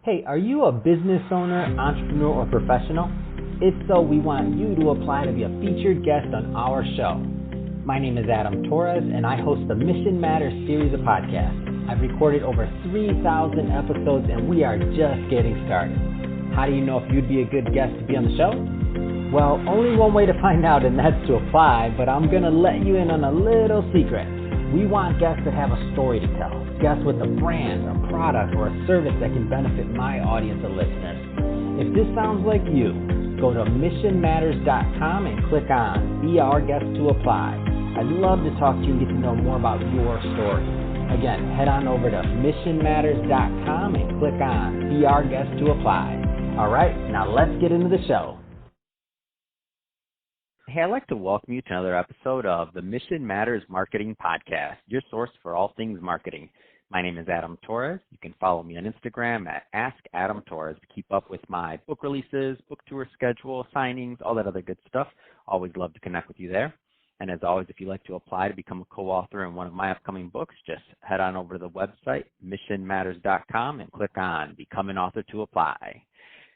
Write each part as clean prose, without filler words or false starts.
Hey, are you a business owner, entrepreneur, or professional? If so, we want you to apply to be a featured guest on our show. My name is Adam Torres, and I host the Mission Matters series of podcasts. I've recorded over 3,000 episodes, and we are just getting started. How do you know if you'd be a good guest to be on the show? Well, only one way to find out, and that's to apply, but I'm going to let you in on a little secret. We want guests that have a story to tell, guests with a brand, a product, or a service that can benefit my audience of listeners. If this sounds like you, go to missionmatters.com and click on Be Our Guest to Apply. I'd love to talk to you and get to know more about your story. Again, head on over to missionmatters.com and click on Be Our Guest to Apply. All right, now let's get into the show. Hey, I'd like to welcome you to another episode of the Mission Matters Marketing Podcast, your source for all things marketing. My name is Adam Torres. You can follow me on Instagram at AskAdamTorres to keep up with my book releases, book tour schedule, signings, all that other good stuff. Always love to connect with you there. And as always, if you'd like to apply to become a co-author in one of my upcoming books, just head on over to the website, missionmatters.com, and click on Become an Author to Apply.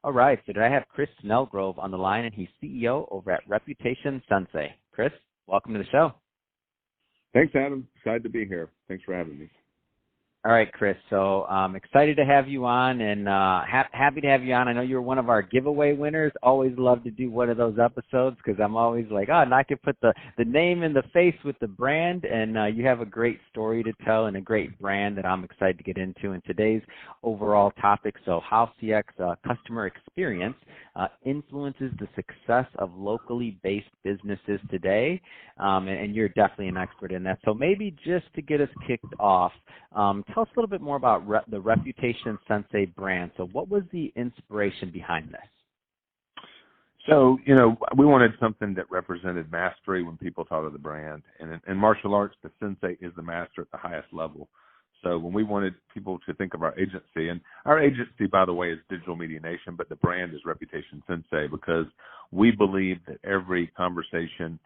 All right, so today I have Chris Snellgrove on the line, and he's CEO over at Reputation Sensei. Chris, welcome to the show. Thanks, Adam. Excited to be here. Thanks for having me. All right, Chris. So I'm excited to have you on, and happy to have you on. I know you're one of our giveaway winners. Always love to do one of those episodes because I'm always like, and I can put the name in the face with the brand, and you have a great story to tell and a great brand that I'm excited to get into in today's overall topic. So how CX customer experience influences the success of locally based businesses today, and you're definitely an expert in that. So maybe just to get us kicked off, tell us a little bit more about the Reputation Sensei brand. So what was the inspiration behind this? So, we wanted something that represented mastery when people thought of the brand. And in martial arts, the sensei is the master at the highest level. So when we wanted people to think of our agency, and our agency, by the way, is Digital Media Nation, but the brand is Reputation Sensei because we believe that every conversation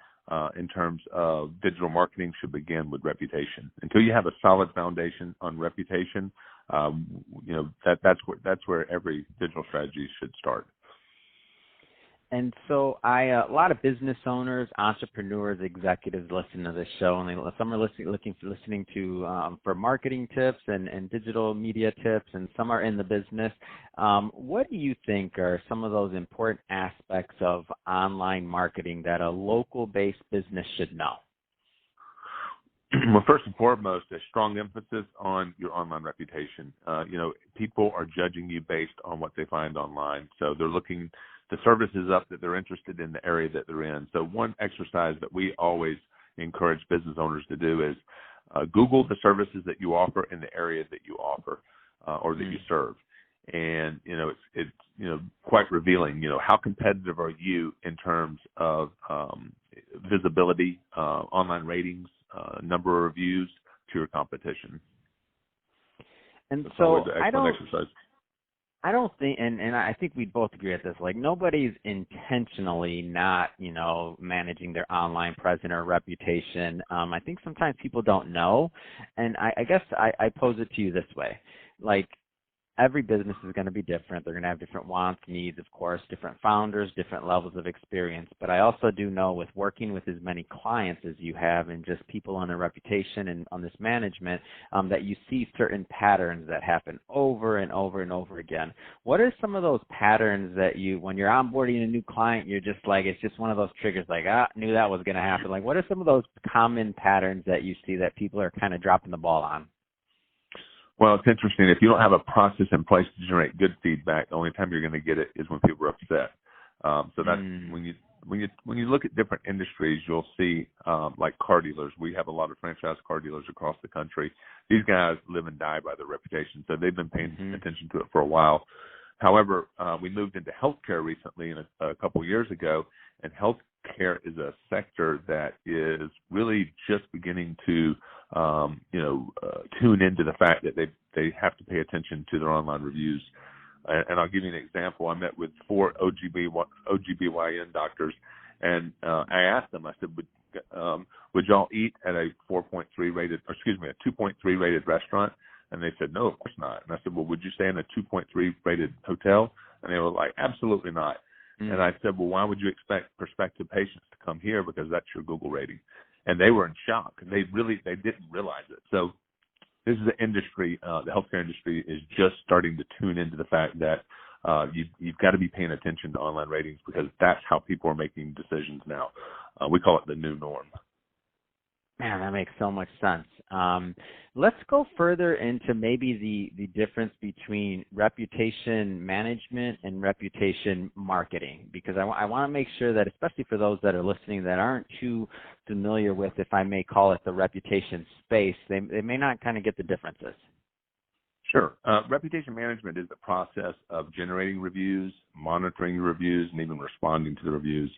in terms of digital marketing should begin with reputation. Until you have a solid foundation on reputation, that's where every digital strategy should start. And so a lot of business owners, entrepreneurs, executives listen to this show, and some are listening to for marketing tips and digital media tips, and some are in the business. What do you think are some of those important aspects of online marketing that a local-based business should know? Well, first and foremost, a strong emphasis on your online reputation. People are judging you based on what they find online, so they're looking the services up that they're interested in the area that they're in. So one exercise that we always encourage business owners to do is Google the services that you offer in the area that you offer or that you serve. And, it's quite revealing, how competitive are you in terms of visibility, online ratings, number of reviews to your competition. And that's so I don't think, and I think we both agree at this, like nobody's intentionally not, managing their online presence or reputation. I think sometimes people don't know. And I guess I pose it to you this way. Like every business is going to be different. They're going to have different wants, needs, of course, different founders, different levels of experience. But I also do know with working with as many clients as you have and just people on their reputation and on this management that you see certain patterns that happen over and over and over again. What are some of those patterns that when you're onboarding a new client, you're just like, it's just one of those triggers like, knew that was going to happen. Like what are some of those common patterns that you see that people are kind of dropping the ball on? Well, it's interesting. If you don't have a process in place to generate good feedback, the only time you're going to get it is when people are upset. So that's when you look at different industries, you'll see like car dealers. We have a lot of franchise car dealers across the country. These guys live and die by their reputation, so they've been paying attention to it for a while. However, we moved into healthcare recently, a couple of years ago, and healthcare is a sector that is really just beginning to tune into the fact that they have to pay attention to their online reviews. And I'll give you an example. I met with 4 OGBYN doctors, and I asked them, I said, would y'all eat at a 2.3 rated restaurant? And they said, no, of course not. And I said, well, would you stay in a 2.3 rated hotel? And they were like, absolutely not. And I said, well, why would you expect prospective patients to come here? Because that's your Google rating. And they were in shock. They didn't realize it. So this is an industry, the healthcare industry is just starting to tune into the fact that you've got to be paying attention to online ratings, because that's how people are making decisions now. We call it the new norm. Man, that makes so much sense. Let's go further into maybe the difference between reputation management and reputation marketing, because I want to make sure that, especially for those that are listening that aren't too familiar with, if I may call it, the reputation space, they may not kind of get the differences. Sure. Reputation management is the process of generating reviews, monitoring the reviews, and even responding to the reviews.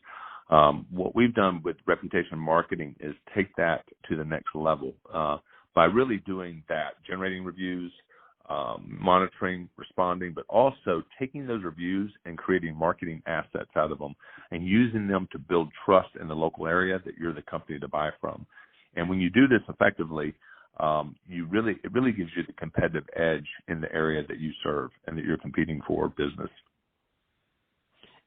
What we've done with reputation marketing is take that to the next level by really doing that, generating reviews, monitoring, responding, but also taking those reviews and creating marketing assets out of them and using them to build trust in the local area that you're the company to buy from. And when you do this effectively, it really gives you the competitive edge in the area that you serve and that you're competing for business.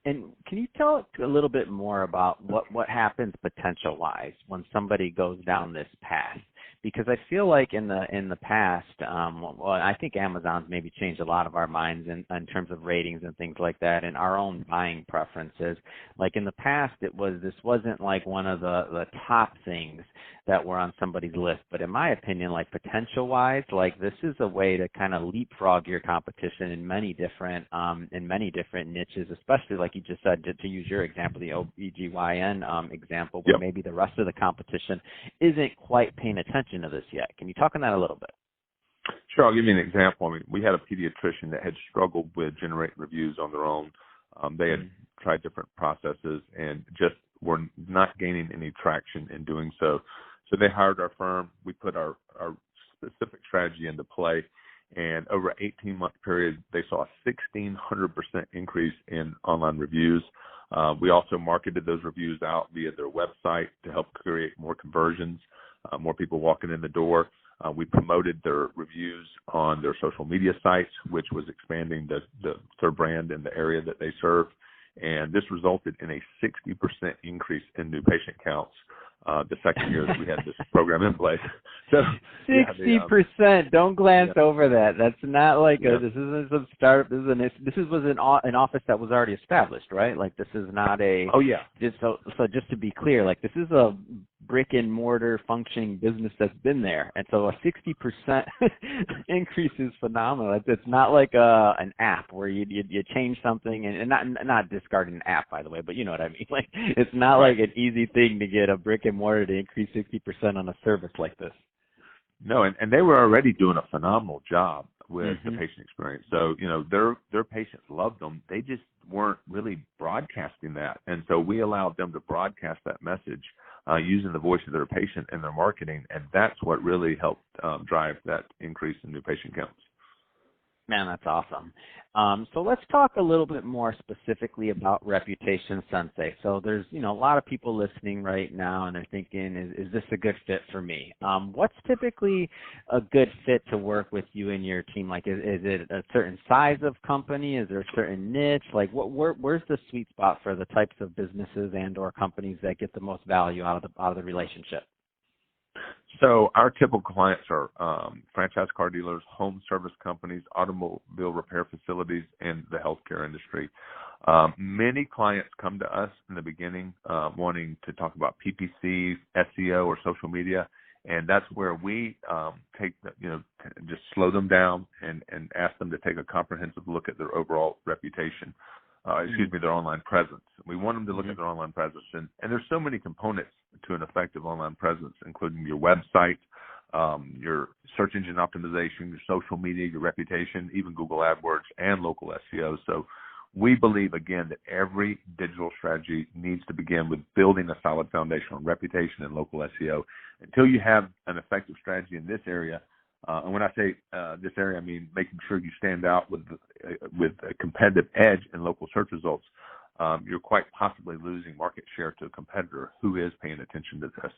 And can you tell a little bit more about what happens potential-wise when somebody goes down this path? Because I feel like in the past, I think Amazon's maybe changed a lot of our minds in terms of ratings and things like that, and our own buying preferences. Like in the past, this wasn't like one of the top things that were on somebody's list. But in my opinion, like potential-wise, like this is a way to kind of leapfrog your competition in many different niches, especially like you just said, to use your example, the OBGYN example, where maybe the rest of the competition isn't quite paying attention to this yet. Can you talk on that a little bit? Sure. I'll give you an example. I mean, we had a pediatrician that had struggled with generating reviews on their own. They had tried different processes and just were not gaining any traction in doing so. So they hired our firm. We put our specific strategy into play. And over an 18-month period, they saw a 1,600% increase in online reviews. We also marketed those reviews out via their website to help create more conversions, more people walking in the door. We promoted their reviews on their social media sites, which was expanding their brand in the area that they serve. And this resulted in a 60% increase in new patient counts the second year that we had this program in place. So 60%. Don't glance over that. That's not like this isn't some startup. This was an office that was already established, right? Like this is not a. Oh yeah. So just to be clear, like this is a brick and mortar functioning business that's been there, and so a 60% increase is phenomenal. It's not like an app where you change something and not discarding an app, by the way, but you know what I mean. Like it's not like an easy thing to get a brick and mortar to increase 60% on a service like this. No, and they were already doing a phenomenal job with the patient experience. So, their patients loved them. They just weren't really broadcasting that. And so we allowed them to broadcast that message using the voice of their patient in their marketing. And that's what really helped drive that increase in new patient counts. Man, that's awesome. So let's talk a little bit more specifically about Reputation Sensei. So there's, a lot of people listening right now and they're thinking, is this a good fit for me? What's typically a good fit to work with you and your team? Like, is it a certain size of company? Is there a certain niche? Like, where's the sweet spot for the types of businesses and or companies that get the most value out of the relationship? So our typical clients are franchise car dealers, home service companies, automobile repair facilities, and the healthcare industry. Many clients come to us in the beginning wanting to talk about PPC, SEO, or social media, and that's where we just slow them down and ask them to take a comprehensive look at their overall reputation. Their online presence. We want them to look at their online presence. And there's so many components to an effective online presence, including your website, your search engine optimization, your social media, your reputation, even Google AdWords and local SEO. So we believe, again, that every digital strategy needs to begin with building a solid foundation on reputation and local SEO. Until you have an effective strategy in this area, and when I say this area, I mean making sure you stand out with a competitive edge in local search results, you're quite possibly losing market share to a competitor who is paying attention to this.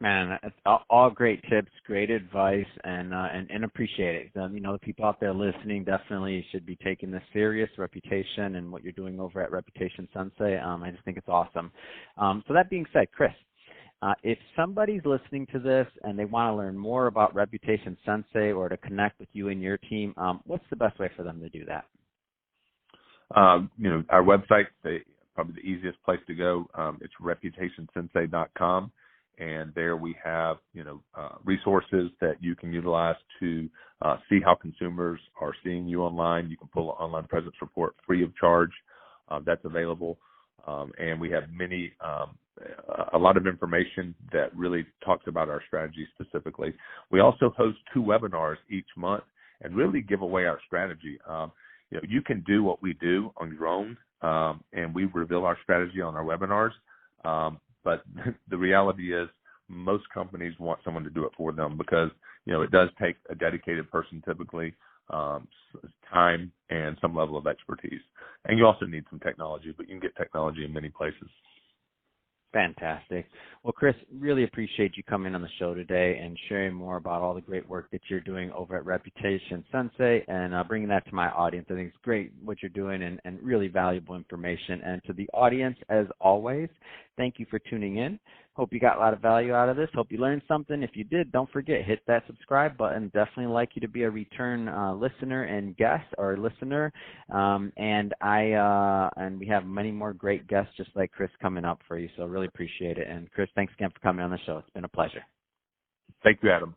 Man, it's all great tips, great advice, and appreciate it. The people out there listening definitely should be taking this serious, reputation and what you're doing over at Reputation Sensei. I just think it's awesome. So that being said, Chris, if somebody's listening to this and they want to learn more about Reputation Sensei or to connect with you and your team, what's the best way for them to do that? Our website, probably the easiest place to go. It's reputationsensei.com. And there we have, resources that you can utilize to see how consumers are seeing you online. You can pull an online presence report free of charge. That's available. And we have a lot of information that really talks about our strategy specifically. We also host 2 webinars each month and really give away our strategy. You can do what we do on your own, and we reveal our strategy on our webinars. But the reality is most companies want someone to do it for them because, it does take a dedicated person typically, time and some level of expertise. And you also need some technology, but you can get technology in many places. Fantastic. Well, Chris, really appreciate you coming on the show today and sharing more about all the great work that you're doing over at Reputation Sensei and bringing that to my audience. I think it's great what you're doing and really valuable information. And to the audience, as always, thank you for tuning in. Hope you got a lot of value out of this. Hope you learned something. If you did, don't forget, hit that subscribe button. Definitely like you to be a return listener and guest or listener. And we have many more great guests just like Chris coming up for you. So really appreciate it. And Chris, thanks again for coming on the show. It's been a pleasure. Thank you, Adam.